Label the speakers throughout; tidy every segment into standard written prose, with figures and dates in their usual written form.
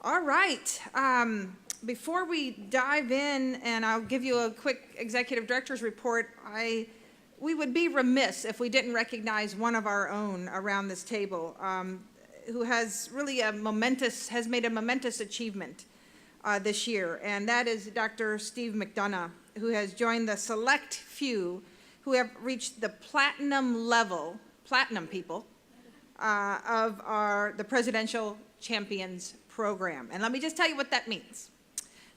Speaker 1: All right. Before we dive in, and I'll give you a quick executive director's report, we would be remiss if we didn't recognize one of our own around this table, who has really has made a momentous achievement this year, and that is Dr. Steve McDonough, who has joined the select few who have reached the platinum level, platinum people, of the Presidential Champions Program. And let me just tell you what that means.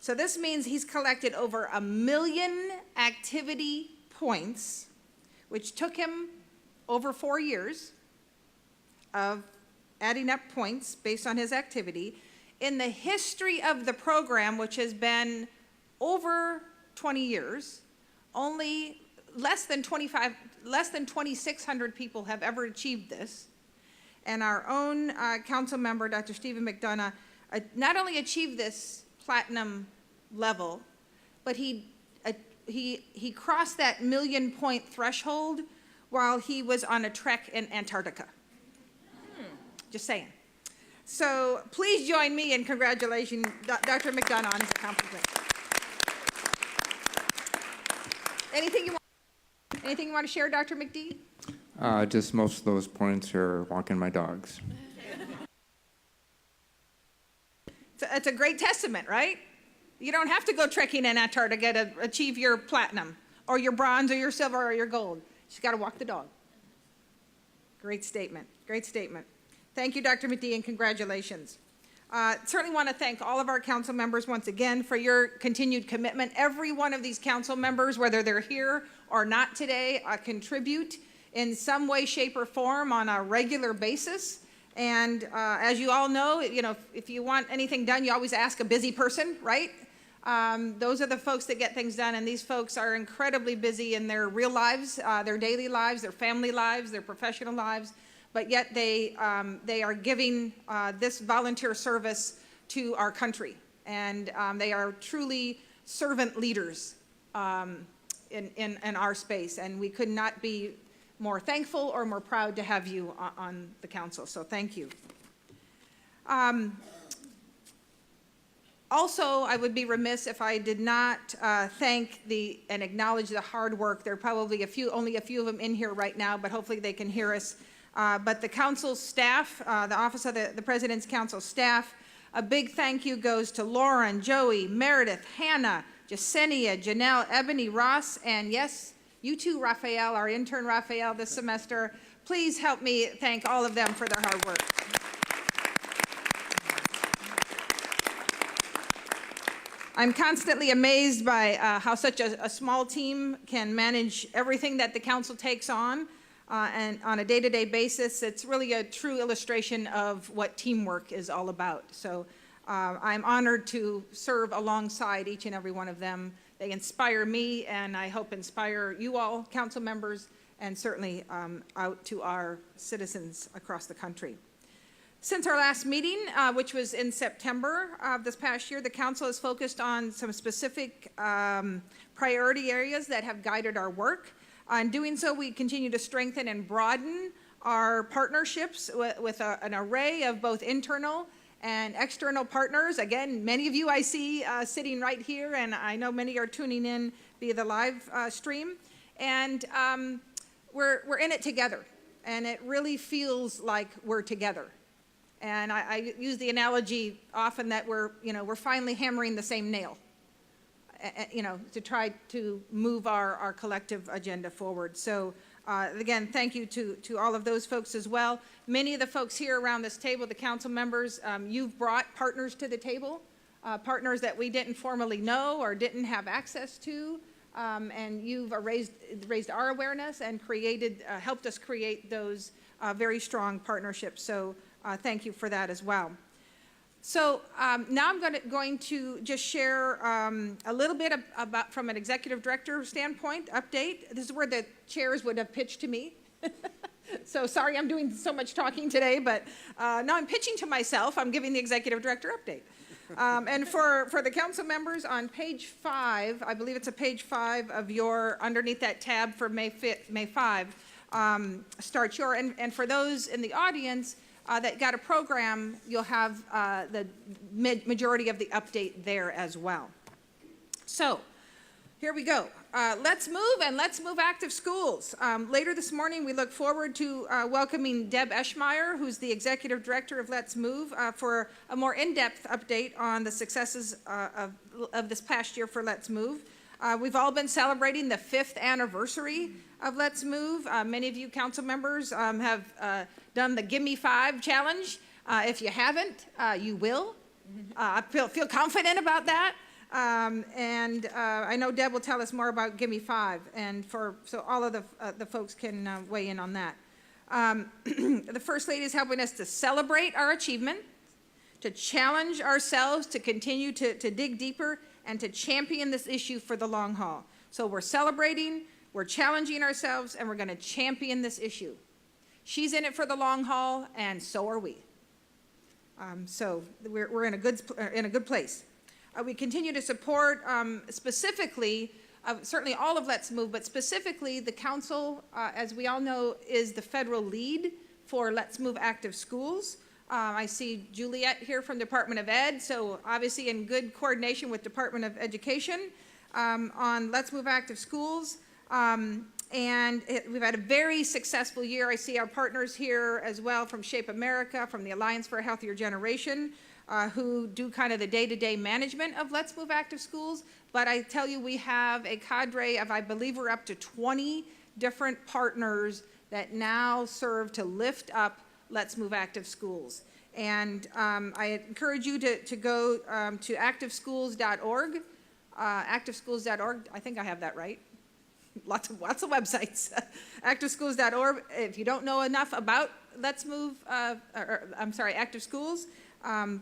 Speaker 1: So this means he's collected over 1 million activity points, which took him over 4 years of adding up points based on his activity. In the history of the program, which has been over 20 years, only less than 2,600 people have ever achieved this. And our own council member, Dr. Stephen McDonough, not only achieved this platinum level, but he crossed that 1 million point threshold while he was on a trek in Antarctica. Just saying. So please join me in congratulating Dr. McDonough on his accomplishment. Anything you want to share, Dr. McD?
Speaker 2: Just most of those points are walking my dogs.
Speaker 1: It's a great testament, right? You don't have to go trekking in Antarctica to achieve your platinum or your bronze or your silver or your gold. You just got to walk the dog. Great statement. Great statement. Thank you, Dr. McD, and congratulations. Certainly want to thank all of our council members once again for your continued commitment. Every one of these council members, whether they're here or not today, contribute in some way, shape, or form on a regular basis. And as you all know, if you want anything done, you always ask a busy person, right? Those are the folks that get things done, and these folks are incredibly busy in their real lives, their daily lives, their family lives, their professional lives, but yet they are giving this volunteer service to our country. And they are truly servant leaders in our space, and we could not be more thankful or more proud to have you on the council, so thank you. Also, I would be remiss if I did not thank and acknowledge the hard work. There are probably only a few of them in here right now, but hopefully they can hear us. But the council staff, the Office of the President's Council staff, a big thank you goes to Lauren, Joey, Meredith, Hannah, Jasenia, Janelle, Ebony, Ross, and yes, you too, Raphael, our intern Raphael this semester. Please help me thank all of them for their hard work. I'm constantly amazed by how such a small team can manage everything that the council takes on and on a day-to-day basis. It's really a true illustration of what teamwork is all about. So I'm honored to serve alongside each and every one of them. They inspire me, and I hope inspire you all, council members, and certainly out to our citizens across the country. Since our last meeting, which was in September of this past year, the council has focused on some specific priority areas that have guided our work. In doing so, we continue to strengthen and broaden our partnerships with an array of both internal and external partners. Again, many of you I see sitting right here, and I know many are tuning in via the live stream. And we're in it together, and it really feels like we're together. And I use the analogy often that we're finally hammering the same nail, to try to move our collective agenda forward. So again, thank you to all of those folks as well. Many of the folks here around this table, the council members, you've brought partners to the table, partners that we didn't formally know or didn't have access to, and you've raised our awareness and helped us create those very strong partnerships. So thank you for that as well. So now I'm going to just share a little bit about, from an executive director standpoint, update. This is where the chairs would have pitched to me. So sorry I'm doing so much talking today, but now I'm pitching to myself. I'm giving the executive director update. And for the council members, on page 5, I believe it's a page 5 of underneath that tab for May 5, start your, and for those in the audience, that got a program, you'll have the majority of the update there as well. So here we go. Let's move and let's move active schools. Later this morning, we look forward to welcoming Deb Eschmeyer, who's the Executive Director of Let's Move, for a more in-depth update on the successes of this past year for Let's Move. We've all been celebrating the 5th anniversary of Let's Move. Many of you council members have done the Gimme 5 challenge. If you haven't, you will. Feel confident about that. I know Deb will tell us more about Gimme 5, and so all of the folks can weigh in on that. The First Lady is helping us to celebrate our achievement, to challenge ourselves to continue to dig deeper, and to champion this issue for the long haul. So we're celebrating, we're challenging ourselves, and we're going to champion this issue. She's in it for the long haul, and so are we. So we're in a good place. We continue to support specifically, certainly all of Let's Move, but specifically the council, as we all know, is the federal lead for Let's Move Active Schools. I see Juliet here from Department of Ed, so obviously in good coordination with Department of Education on Let's Move Active Schools. We've had a very successful year. I see our partners here as well from Shape America, from the Alliance for a Healthier Generation, who do kind of the day-to-day management of Let's Move Active Schools. But I tell you, we have a cadre of, I believe we're up to 20 different partners that now serve to lift up Let's Move Active Schools. And I encourage you to go to activeschools.org. Activeschools.org, I think I have that right. Lots of websites. Activeschools.org. If you don't know enough about Let's Move, Active Schools,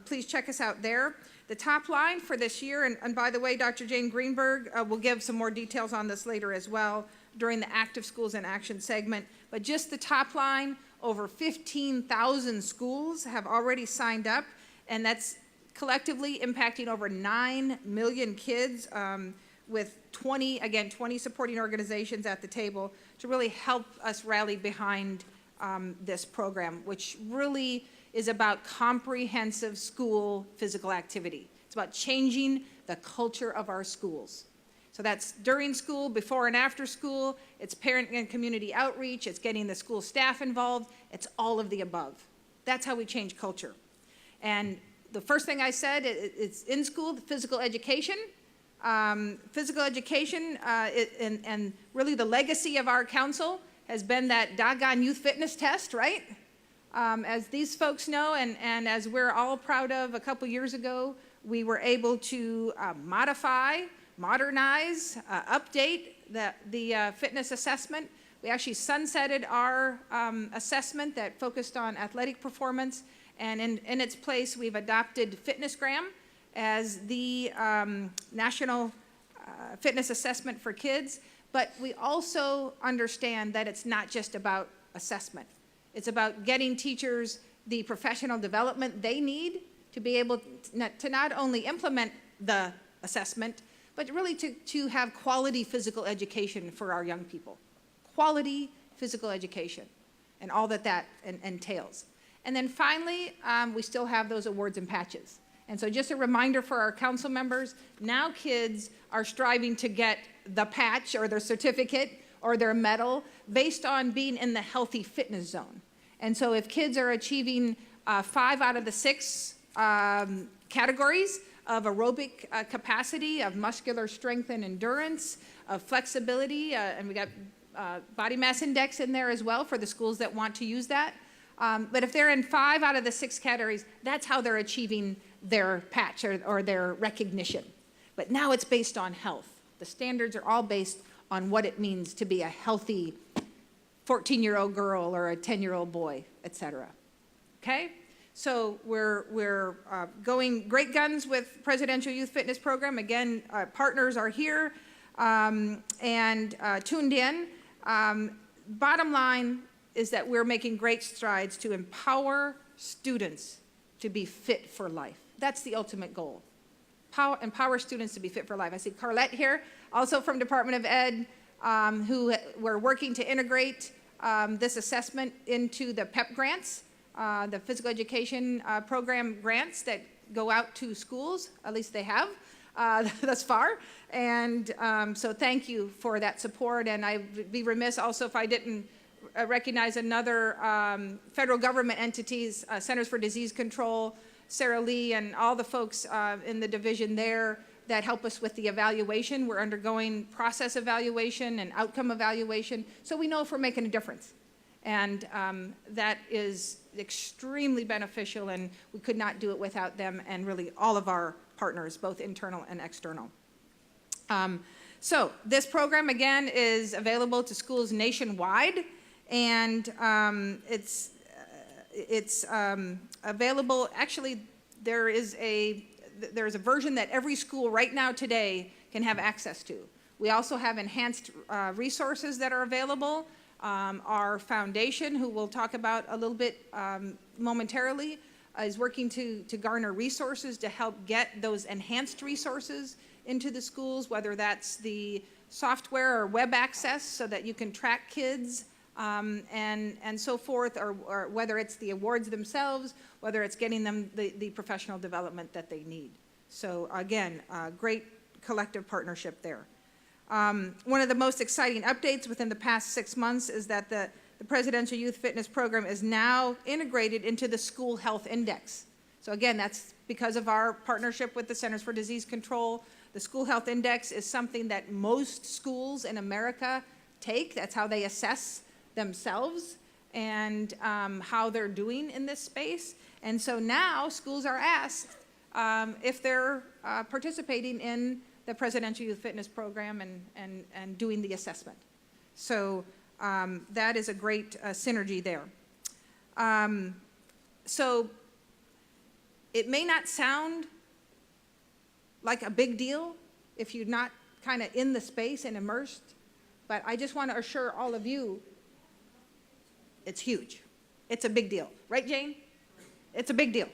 Speaker 1: please check us out there. The top line for this year, and by the way, Dr. Jane Greenberg will give some more details on this later as well during the Active Schools in Action segment, but just the top line, over 15,000 schools have already signed up, and that's collectively impacting over 9 million kids with 20 supporting organizations at the table to really help us rally behind this program, which really is about comprehensive school physical activity. It's about changing the culture of our schools. So that's during school, before and after school, it's parent and community outreach, it's getting the school staff involved, it's all of the above. That's how we change culture. And the first thing I said, it's in school, physical education. Physical education, and really the legacy of our council has been that doggone youth fitness test, right? As these folks know, and as we're all proud of, a couple years ago, we were able to modify, modernize, update the fitness assessment. We actually sunsetted our assessment that focused on athletic performance, and in its place, we've adopted FitnessGram as the national fitness assessment for kids. But we also understand that it's not just about assessment. It's about getting teachers the professional development they need to be able to not only implement the assessment, but really to have quality physical education for our young people. Quality physical education and all that entails. And then finally, we still have those awards and patches. And so just a reminder for our council members, now kids are striving to get the patch or their certificate or their medal based on being in the healthy fitness zone. And so if kids are achieving 5 out of the 6 categories of aerobic capacity, of muscular strength and endurance, of flexibility, and we got body mass index in there as well for the schools that want to use that. But if they're in 5 out of the 6 categories, that's how they're achieving their patch or their recognition. But now it's based on health. The standards are all based on what it means to be a healthy 14-year-old girl or a 10-year-old boy, et cetera. Okay? So we're going great guns with Presidential Youth Fitness Program. Again, partners are here and tuned in. Bottom line is that we're making great strides to empower students to be fit for life. That's the ultimate goal. Empower students to be fit for life. I see Carlette here, also from Department of Ed, who we're working to integrate this assessment into the PEP grants the physical education program grants that go out to schools, at least they have thus far. And so thank you for that support. And I'd be remiss also if I didn't recognize another federal government entities, Centers for Disease Control, Sarah Lee, and all the folks in the division there that help us with the evaluation. We're undergoing process evaluation and outcome evaluation, so we know if we're making a difference. And that is extremely beneficial, and we could not do it without them and really all of our partners, both internal and external. So this program, again, is available to schools nationwide, and it's available. Actually, there's a version that every school right now today can have access to. We also have enhanced resources that are available. Our foundation, who we'll talk about a little bit momentarily, is working to garner resources to help get those enhanced resources into the schools, whether that's the software or web access so that you can track kids and so forth, or whether it's the awards themselves, whether it's getting them the professional development that they need. So again, great collective partnership there. One of the most exciting updates within the past 6 months is that the Presidential Youth Fitness Program is now integrated into the School Health Index. So again, that's because of our partnership with the Centers for Disease Control. The School Health Index is something that most schools in America take. That's how they assess themselves and how they're doing in this space. And so now schools are asked if they're participating in the Presidential Youth Fitness Program and doing the assessment. So that is a great synergy there. So it may not sound like a big deal if you're not kind of in the space and immersed, but I just want to assure all of you, it's huge. It's a big deal. Right, Jane? It's a big deal.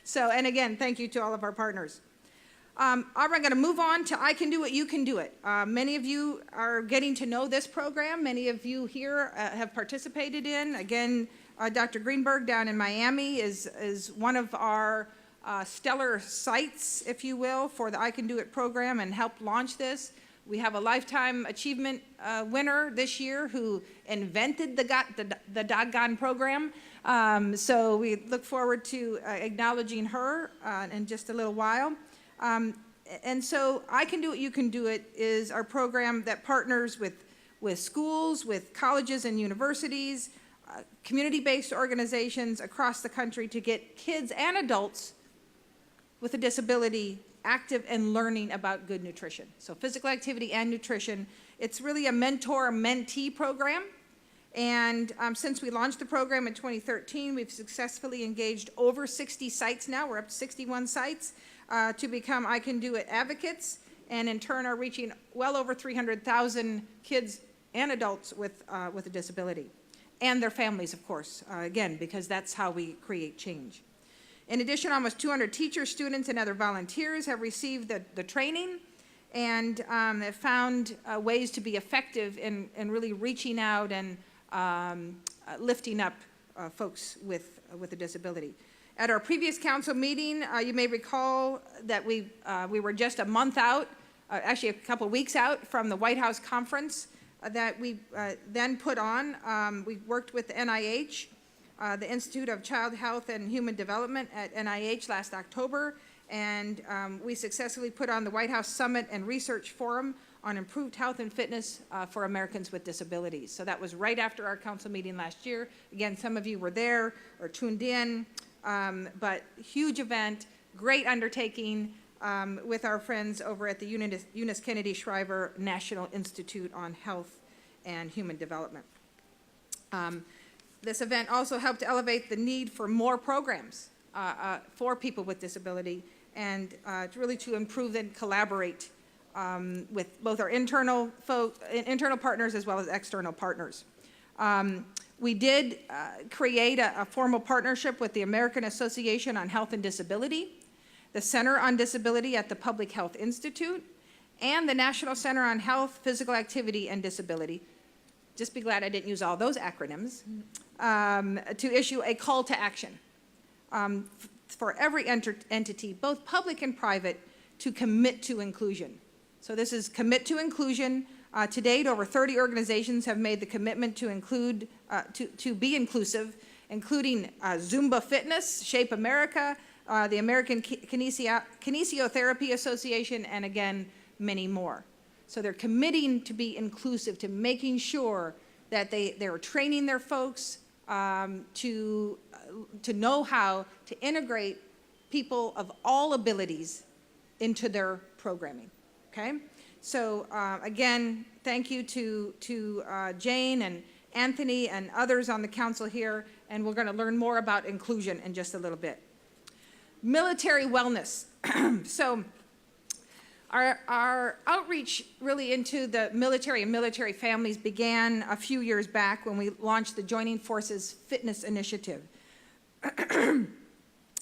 Speaker 1: So, and again, thank you to all of our partners. I'm going to move on to I Can Do It, You Can Do It. Many of you are getting to know this program. Many of you here have participated in. Again, Dr. Greenberg down in Miami is one of our stellar sites, if you will, for the I Can Do It program and helped launch this. We have a Lifetime Achievement winner this year who invented the doggone program. So we look forward to acknowledging her in just a little while. And so I Can Do It, You Can Do It is our program that partners with schools, with colleges and universities, community-based organizations across the country to get kids and adults with a disability active and learning about good nutrition. So physical activity and nutrition. It's really a mentor-mentee program. And since we launched the program in 2013, we've successfully engaged over 60 sites now. We're up to 61 sites to become I Can Do It advocates, and in turn are reaching well over 300,000 kids and adults with a disability. And their families, of course, again, because that's how we create change. In addition, almost 200 teachers, students, and other volunteers have received the training and have found ways to be effective in really reaching out and lifting up folks with a disability. At our previous council meeting, you may recall that we were just a month out, actually a couple weeks out from the White House conference that we then put on. We worked with the NIH, the Institute of Child Health and Human Development at NIH last October, and we successfully put on the White House Summit and Research Forum on improved health and fitness for Americans with disabilities. So that was right after our council meeting last year. Again, some of you were there or tuned in, but huge event, great undertaking with our friends over at the Eunice Kennedy Shriver National Institute on Health and Human Development. This event also helped elevate the need for more programs for people with disability and really to improve and collaborate with both our internal partners as well as external partners. We did create a formal partnership with the American Association on Health and Disability, the Center on Disability at the Public Health Institute, and the National Center on Health, Physical Activity, and Disability. Just be glad I didn't use all those acronyms. to issue a call to action for every entity, both public and private, to commit to inclusion. So this is commit to inclusion. To date, over 30 organizations have made the commitment to include, to be inclusive, including Zumba Fitness, Shape America, the American Kinesiotherapy Association, and again, many more. So they're committing to be inclusive, to making sure that they're training their folks to know how to integrate people of all abilities into their programming, okay? So again, thank you to Jane and Anthony and others on the council here, and we're going to learn more about inclusion in just a little bit. Military wellness. So our outreach really into the military and military families began a few years back when we launched the Joining Forces Fitness Initiative.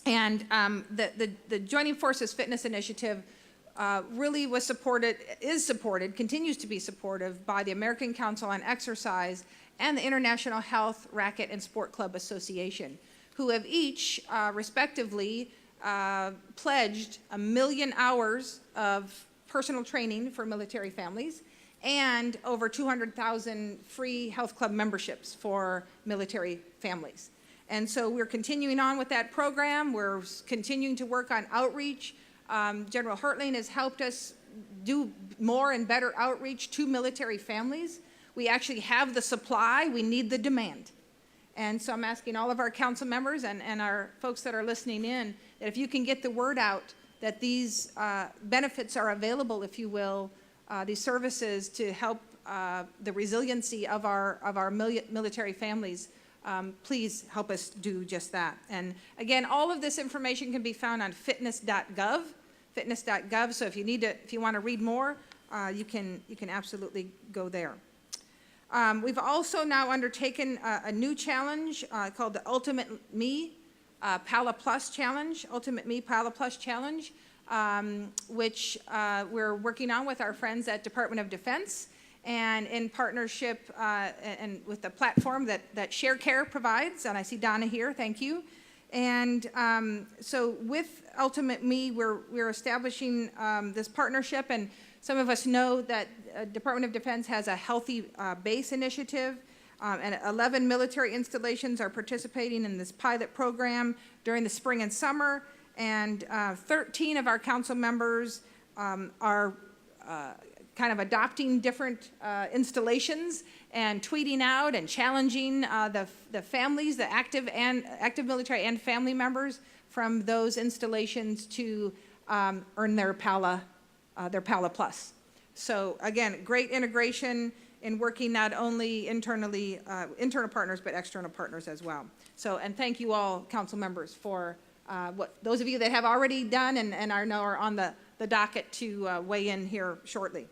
Speaker 1: And the Joining Forces Fitness Initiative really was supported, is supported, continues to be supportive by the American Council on Exercise and the International Health, Racquet, and Sport Club Association, who have each respectively pledged 1 million hours of personal training for military families and over 200,000 free health club memberships for military families. And so we're continuing on with that program. We're continuing to work on outreach. General Hertling has helped us do more and better outreach to military families. We actually have the supply, we need the demand. And so I'm asking all of our council members and our folks that are listening in that if you can get the word out that these benefits are available, if you will, these services to help the resiliency of our military families, please help us do just that. And again, all of this information can be found on fitness.gov, so if you want to read more, you can absolutely go there. We've also now undertaken a new challenge called the Ultimate Me Pala Plus Challenge, which we're working on with our friends at Department of Defense and in partnership and with the platform that ShareCare provides, and I see Donna here, thank you. And so with Ultimate Me, we're establishing this partnership, and some of us know that Department of Defense has a Healthy Base initiative, and 11 military installations are participating in this pilot program during the spring and summer, and 13 of our council members are kind of adopting different installations and tweeting out and challenging the families, the active military and family members from those installations to earn their Pala Plus. So again, great integration in working not only internally, internal partners, but external partners as well. So, and thank you all, council members, for those of you that have already done and I know are on the docket to weigh in here shortly.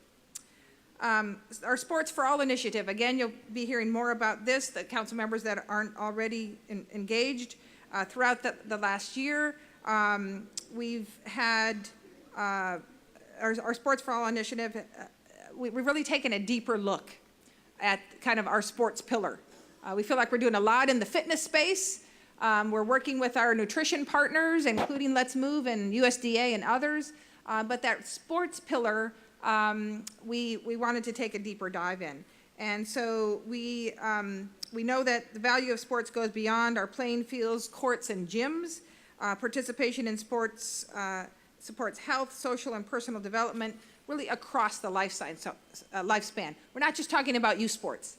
Speaker 1: Our Sports for All initiative, again, you'll be hearing more about this, the council members that aren't already engaged. Throughout the last year, we've had our Sports for All initiative, we've really taken a deeper look at kind of our sports pillar. We feel like we're doing a lot in the fitness space. We're working with our nutrition partners, including Let's Move and USDA and others. But that sports pillar, we wanted to take a deeper dive in. And so we know that the value of sports goes beyond our playing fields, courts, and gyms. Participation in sports supports health, social, and personal development really across the lifespan. We're not just talking about youth sports.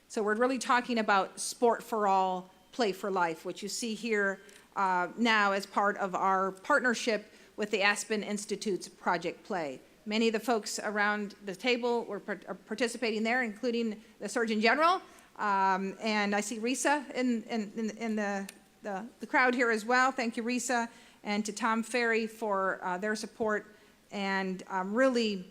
Speaker 1: So we're really talking about sport for all, play for life, which you see here now as part of our partnership with the Aspen Institute's Project Play. Many of the folks around the table were participating there, including the Surgeon General, and I see Risa in the crowd here as well. Thank you, Risa, and to Tom Ferry for their support and really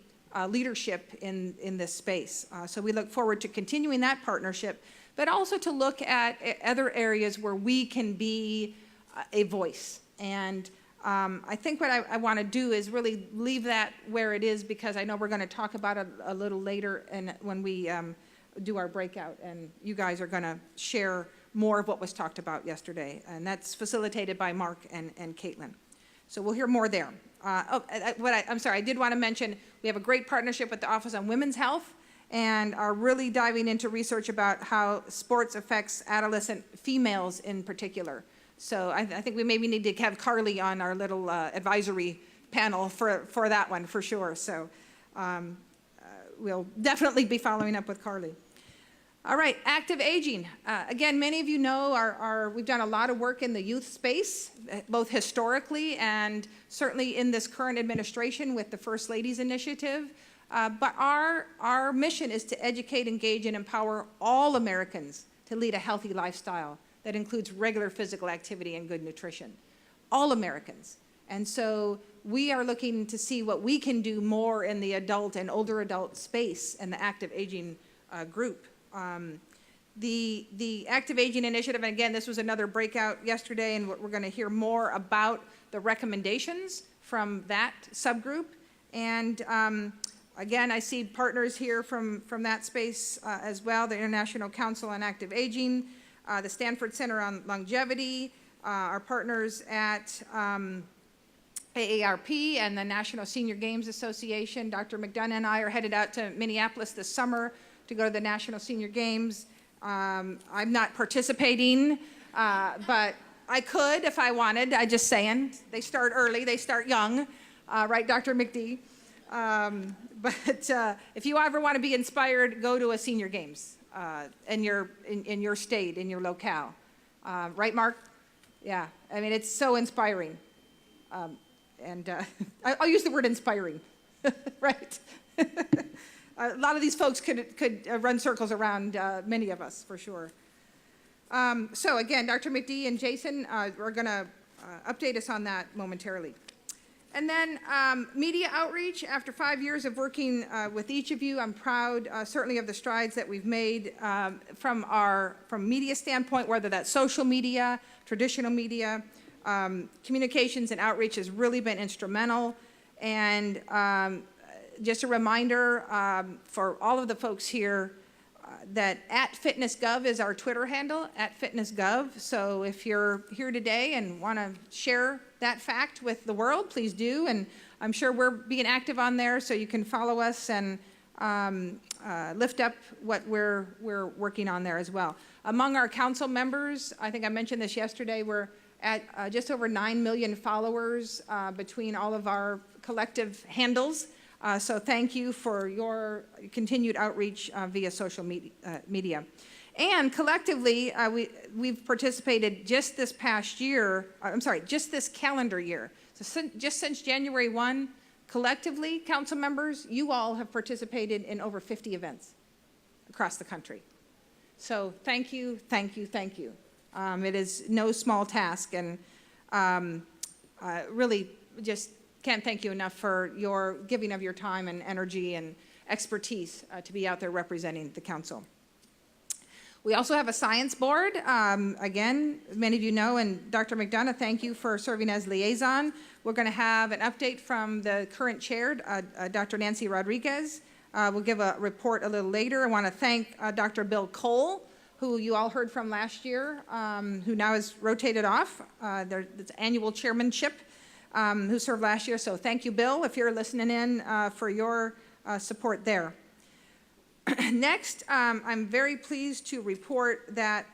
Speaker 1: leadership in this space. So we look forward to continuing that partnership, but also to look at other areas where we can be a voice. And I think what I want to do is really leave that where it is, because I know we're going to talk about it a little later and when we do our breakout, and you guys are going to share more of what was talked about yesterday. And that's facilitated by Mark and Caitlin. So we'll hear more there. I'm sorry, I did want to mention we have a great partnership with the Office on Women's Health and are really diving into research about how sports affects adolescent females in particular. So I think we maybe need to have Carly on our little advisory panel for that one for sure. So we'll definitely be following up with Carly. All right, active aging. Again, many of you know we've done a lot of work in the youth space, both historically and certainly in this current administration with the First Ladies Initiative. But our mission is to educate, engage, and empower all Americans to lead a healthy lifestyle that includes regular physical activity and good nutrition. All Americans. And so we are looking to see what we can do more in the adult and older adult space and the active aging group. The Active Aging Initiative, and again, this was another breakout yesterday, and we're going to hear more about the recommendations from that subgroup. And again, I see partners here from that space as well, the International Council on Active Aging, the Stanford Center on Longevity, our partners at AARP and the National Senior Games Association. Dr. McDonough and I are headed out to Minneapolis this summer to go to the National Senior Games. I'm not participating, but I could if I wanted. I'm just saying. They start early. They start young. Right, Dr. McD? But if you ever want to be inspired, go to a Senior Games in your state, in your locale. Right, Mark? Yeah. I mean, it's so inspiring. I'll use the word inspiring, right? A lot of these folks could run circles around many of us, for sure. So again, Dr. McD and Jason are going to update us on that momentarily. And then media outreach. After 5 years of working with each of you, I'm proud certainly of the strides that we've made from media standpoint, whether that's social media, traditional media. Communications and outreach has really been instrumental. And just a reminder for all of the folks here that @FitnessGov is our Twitter handle, @FitnessGov. So if you're here today and want to share that fact with the world, please do. And I'm sure we're being active on there, so you can follow us and lift up what we're working on there as well. Among our council members, I think I mentioned this yesterday, we're at just over 9 million followers between all of our collective handles. So thank you for your continued outreach via social media. And collectively, we've participated just this past year, just this calendar year. So just since January 1, collectively, council members, you all have participated in over 50 events across the country. So thank you, thank you, thank you. It is no small task, and really just can't thank you enough for your giving of your time and energy and expertise to be out there representing the council. We also have a science board. Again, many of you know, and Dr. McDonough, thank you for serving as liaison. We're going to have an update from the current chair, Dr. Nancy Rodriguez. We'll give a report a little later. I want to thank Dr. Bill Cole, who you all heard from last year, who now is rotated off. It's annual chairmanship, who served last year. So thank you, Bill, if you're listening in, for your support there. Next, I'm very pleased to report that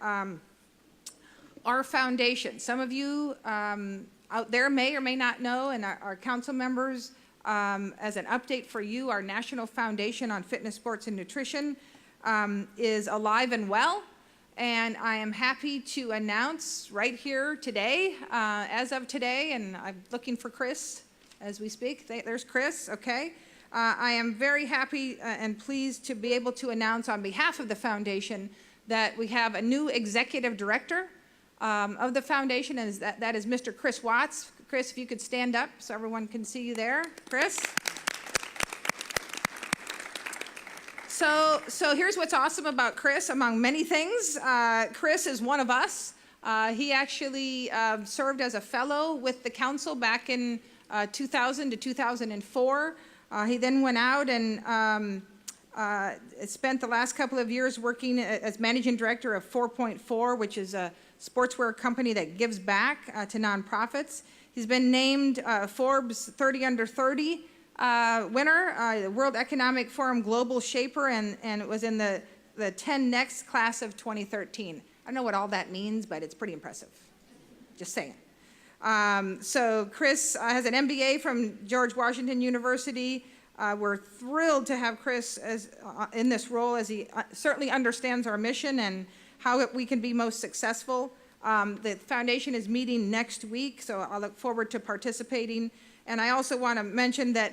Speaker 1: our foundation, some of you out there may or may not know, and our council members, as an update for you, our National Foundation on Fitness, Sports, and Nutrition is alive and well. And I am happy to announce right here today, as of today, and I'm looking for Chris as we speak. There's Chris, okay. I am very happy and pleased to be able to announce on behalf of the foundation that we have a new executive director of the foundation, and that is Mr. Chris Watts. Chris, if you could stand up so everyone can see you there. Chris. So here's what's awesome about Chris, among many things. Chris is one of us. He actually served as a fellow with the council back in 2000 to 2004. He then went out and Spent the last couple of years working as managing director of 04.5, which is a sportswear company that gives back to nonprofits. He's been named Forbes 30 Under 30 winner, World Economic Forum Global Shaper, and it was in the 10 Next class of 2013. I don't know what all that means, but it's pretty impressive. Just saying. So Chris has an MBA from George Washington University. We're thrilled to have Chris in this role, as he certainly understands our mission and how we can be most successful. The foundation is meeting next week, so I'll look forward to participating. And I also want to mention that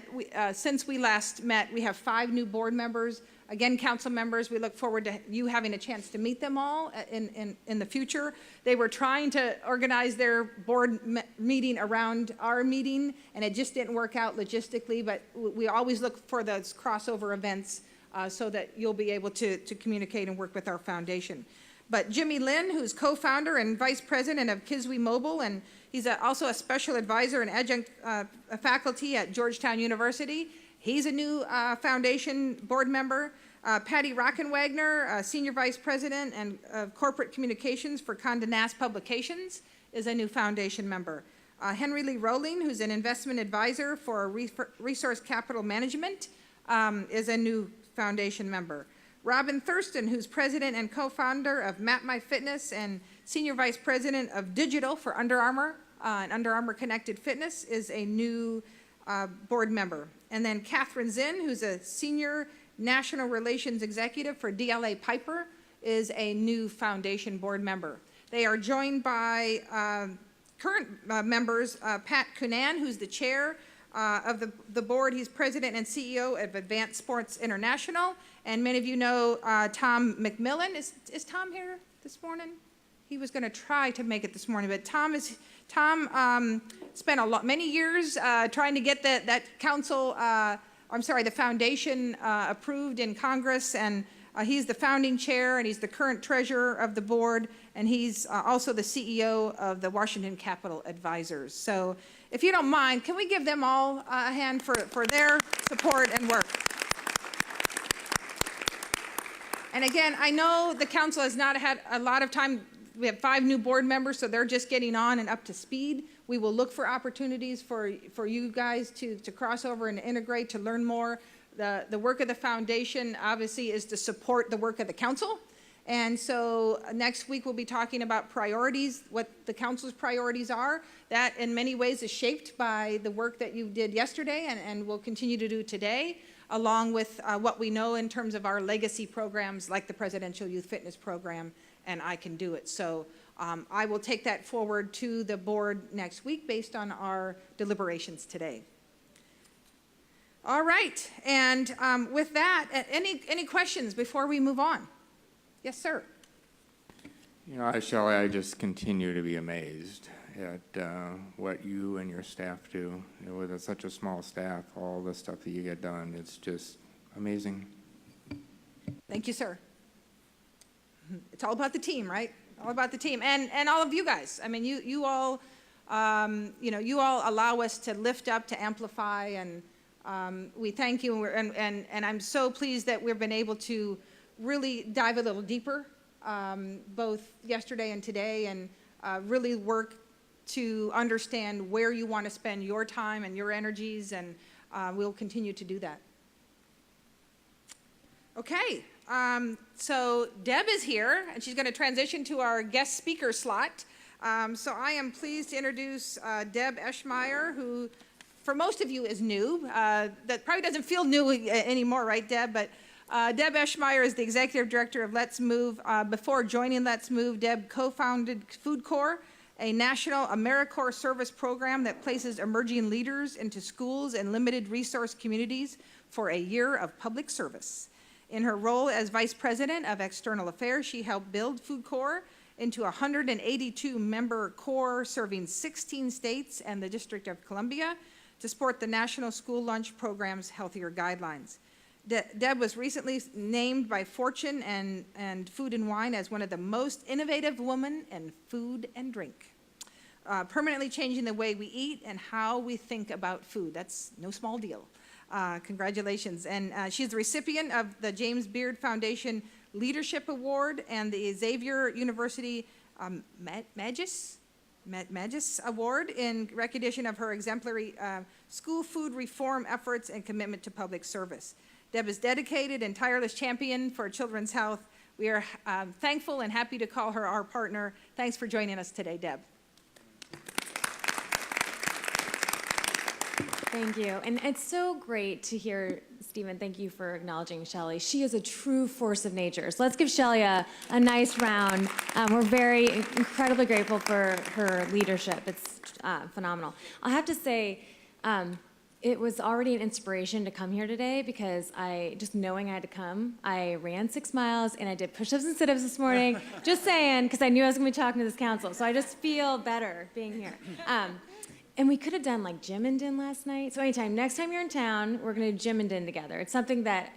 Speaker 1: since we last met, we have 5 new board members. Again, council members, we look forward to you having a chance to meet them all in the future. They were trying to organize their board meeting around our meeting, and it just didn't work out logistically, but we always look for those crossover events so that you'll be able to communicate and work with our foundation. But Jimmy Lin, who's co-founder and vice president of Kiswe Mobile, and he's also a special advisor and adjunct faculty at Georgetown University. He's a new foundation board member. Patty Rockenwagner, senior vice president and corporate communications for Condé Nast Publications, is a new foundation member. Henry Lee Rowling, who's an investment advisor for Resource Capital Management, is a new foundation member. Robin Thurston, who's president and co-founder of MapMyFitness and senior vice president of digital for Under Armour and Under Armour Connected Fitness, is a new board member. And then Catherine Zinn, who's a senior national relations executive for DLA Piper, is a new foundation board member. They are joined by current members, Pat Cunan, who's the chair of the board. He's president and CEO of Advanced Sports International. And many of you know Tom McMillan. Is Tom here this morning? He was going to try to make it this morning, but Tom spent many years trying to get the foundation approved in Congress, and he's the founding chair, and he's the current treasurer of the board, and he's also the CEO of the Washington Capital Advisors. So if you don't mind, can we give them all a hand for their support and work? And again, I know the council has not had a lot of time. We have 5 new board members, so they're just getting on and up to speed. We will look for opportunities for you guys to cross over and integrate, to learn more. The work of the foundation, obviously, is to support the work of the council. And so next week we'll be talking about priorities, what the council's priorities are. That, in many ways, is shaped by the work that you did yesterday and will continue to do today, along with what we know in terms of our legacy programs like the Presidential Youth Fitness Program and I Can Do It. So I will take that forward to the board next week based on our deliberations today. All right, and with that, any questions before we move on? Yes, sir.
Speaker 2: You know, Shelley, I just continue to be amazed at what you and your staff do. You know, with such a small staff, all the stuff that you get done, it's just amazing.
Speaker 1: Thank you, sir. It's all about the team, right? All about the team, and all of you guys. I mean, you all allow us to lift up, to amplify, and we thank you. And I'm so pleased that we've been able to really dive a little deeper, both yesterday and today, and really work to understand where you want to spend your time and your energies, and we'll continue to do that. Okay, so Deb is here, and she's going to transition to our guest speaker slot. So I am pleased to introduce Deb Eschmeyer, who for most of you is new. That probably doesn't feel new anymore, right, Deb? But Deb Eschmeyer is the executive director of Let's Move. Before joining Let's Move, Deb co-founded Food Corps, a national AmeriCorps service program that places emerging leaders into schools and limited resource communities for a year of public service. In her role as Vice President of External Affairs, she helped build Food Corps into a 182-member corps serving 16 states and the District of Columbia to support the National School Lunch Program's Healthier Guidelines. Deb was recently named by Fortune and Food and Wine as one of the most innovative women in food and drink, permanently changing the way we eat and how we think about food. That's no small deal. Congratulations. And she's the recipient of the James Beard Foundation Leadership Award and the Xavier University Magis Award in recognition of her exemplary school food reform efforts and commitment to public service. Deb is dedicated and tireless champion for children's health. We are thankful and happy to call her our partner. Thanks for joining us today, Deb.
Speaker 3: Thank you. And it's so great to hear, Stephen, thank you for acknowledging Shelley. She is a true force of nature. So let's give Shelley a nice round. We're very incredibly grateful for her leadership. It's phenomenal. I'll have to say, it was already an inspiration to come here today because just knowing I had to come, I ran 6 miles and I did push-ups and sit-ups this morning. Just saying, because I knew I was going to be talking to this council. So I just feel better being here. And we could have done like gym and din last night. So anytime, next time you're in town, we're going to gym and din together. It's something that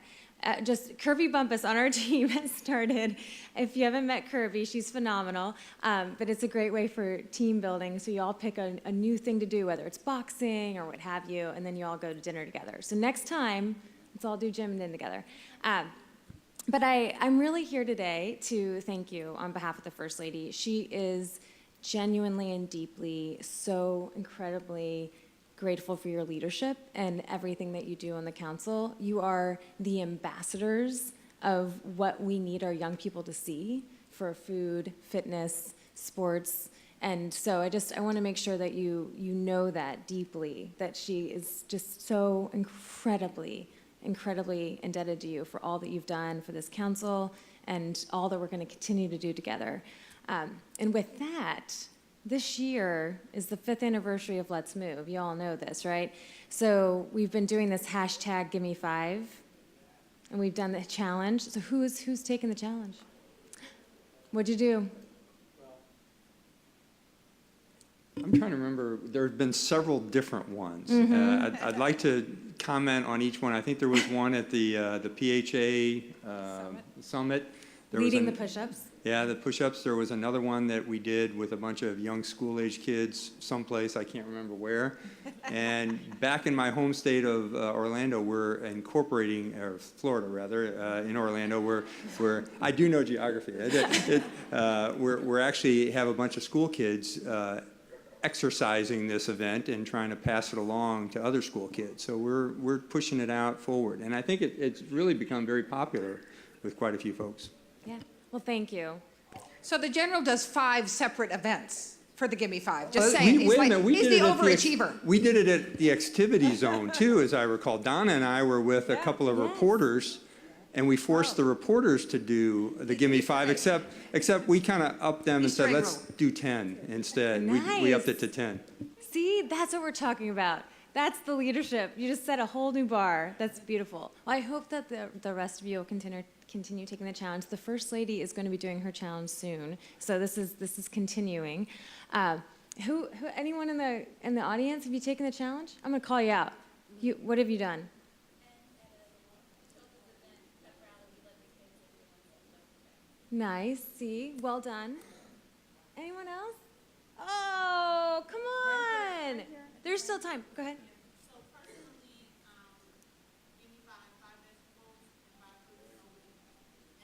Speaker 3: just Kirby Bumpus on our team has started. If you haven't met Kirby, she's phenomenal. But it's a great way for team building. So you all pick a new thing to do, whether it's boxing or what have you, and then you all go to dinner together. So next time, let's all do gym and din together. But I'm really here today to thank you on behalf of the First Lady. She is genuinely and deeply so incredibly grateful for your leadership and everything that you do on the council. You are the ambassadors of what we need our young people to see for food, fitness, sports. And so I want to make sure that you know that deeply, that she is just so incredibly indebted to you for all that you've done for this council and all that we're going to continue to do together. And with that, this year is the 5th anniversary of Let's Move. You all know this, right? So we've been doing this hashtag #GiveMe5, and we've done the challenge. So who's taken the challenge? What'd you do?
Speaker 4: I'm trying to remember. There have been several different ones. I'd like to comment on each one. I think there was one at the PHA Summit.
Speaker 3: Leading the push-ups.
Speaker 4: Yeah, the push-ups. There was another one that we did with a bunch of young school-age kids someplace, I can't remember where. And back in my home state of Orlando, we're incorporating, or Florida rather, in Orlando, where I do know geography. We're actually have a bunch of school kids exercising this event and trying to pass it along to other school kids. So we're pushing it out forward. And I think it's really become very popular with quite a few folks.
Speaker 3: Yeah. Well, thank you.
Speaker 1: So the general does 5 separate events for the Gimme 5. Just saying,
Speaker 4: He's the
Speaker 1: overachiever.
Speaker 4: We did it at the activity zone too, as I recall. Donna and I were with a couple of reporters, and we forced the reporters to do the Gimme 5, except we kind of upped them and said, let's do 10 instead.
Speaker 3: Nice.
Speaker 4: We upped it to 10.
Speaker 3: See, that's what we're talking about. That's the leadership. You just set a whole new bar. That's beautiful. Well, I hope that the rest of you will continue taking the challenge. The First Lady is going to be doing her challenge soon, so this is continuing. Anyone in the audience, have you taken the challenge? I'm going to call you out. What have you done? Nice. See, well done. Anyone else? Oh, come on. There's still time. Go ahead.
Speaker 5: So personally, give me five vegetables and 5 fruits only.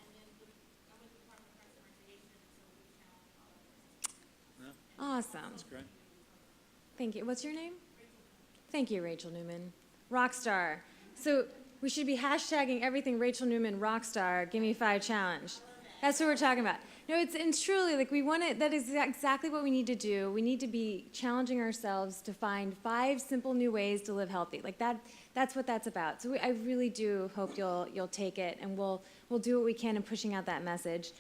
Speaker 5: And then I'm with the Department of Parks and Recreation, so we challenge all of this.
Speaker 3: Awesome. That's great. Thank you. What's your name? Thank you, Rachel Newman. Rockstar. So we should be hashtagging everything Rachel Newman Rockstar Give Me 5 challenge. That's what we're talking about. No, it's truly like we want to. That is exactly what we need to do. We need to be challenging ourselves to find 5 simple new ways to live healthy. Like that. That's what that's about. So I really do hope you'll take it, and we'll do what we can in pushing out that message.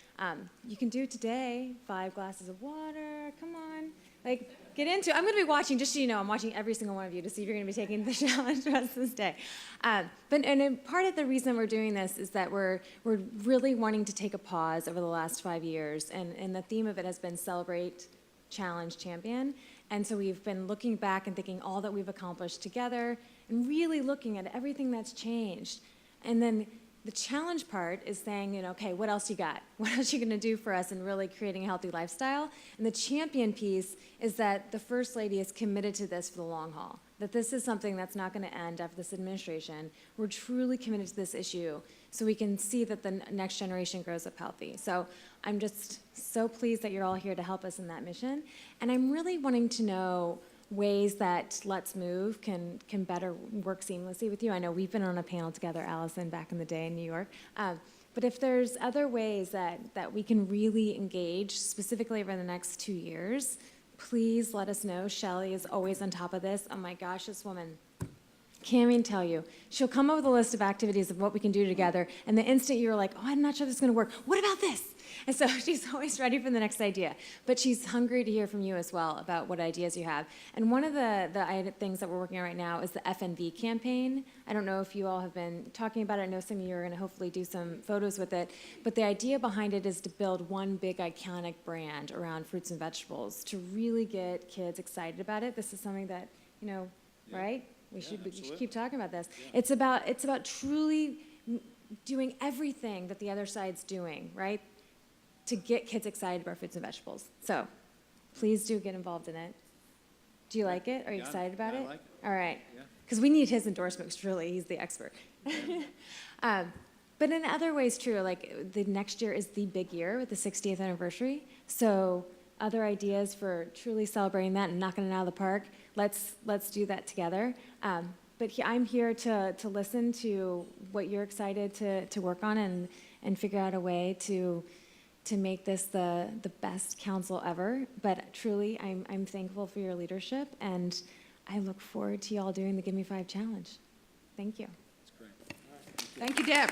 Speaker 3: You can do it today. 5 glasses of water. Come on. Like, get into it. I'm going to be watching, just so you know, I'm watching every single one of you to see if you're going to be taking the challenge the rest of this day. But part of the reason we're doing this is that we're really wanting to take a pause over the last 5 years, and the theme of it has been Celebrate, Challenge, Champion. And so we've been looking back and thinking all that we've accomplished together and really looking at everything that's changed. And then The challenge part is saying, okay, what else you got? What else are you going to do for us in really creating a healthy lifestyle? And the champion piece is that the First Lady is committed to this for the long haul, that this is something that's not going to end after this administration. We're truly committed to this issue so we can see that the next generation grows up healthy. So I'm just so pleased that you're all here to help us in that mission. And I'm really wanting to know ways that Let's Move can better work seamlessly with you. I know we've been on a panel together, Allison, back in the day in New York. But if there's other ways that we can really engage, specifically over the next 2 years, please let us know. Shelley is always on top of this. Oh my gosh, this woman, can't even tell you. She'll come up with a list of activities of what we can do together, and the instant you're like, oh, I'm not sure this is going to work, what about this? And so she's always ready for the next idea. But she's hungry to hear from you as well about what ideas you have. And one of the things that we're working on right now is the FNV campaign. I don't know if you all have been talking about it. I know some of you are going to hopefully do some photos with it. But the idea behind it is to build one big iconic brand around fruits and vegetables to really get kids excited about it. This is something that, right? We should keep talking about this. Yeah. It's about truly doing everything that the other side's doing, right, to get kids excited about fruits and vegetables. So please do get involved in it. Do you like it? Are you excited about it?
Speaker 6: I like it.
Speaker 3: All right. Because we need his endorsement, because really, he's the expert. But in other ways, true, like the next year is the big year with the 60th anniversary. So other ideas for truly celebrating that and knocking it out of the park, let's do that together. But I'm here to listen to what you're excited to work on and figure out a way to make this the best council ever. But truly, I'm thankful for your leadership, and I look forward to y'all doing the Give Me 5 challenge. Thank you.
Speaker 6: That's great.
Speaker 1: Thank you, Deb.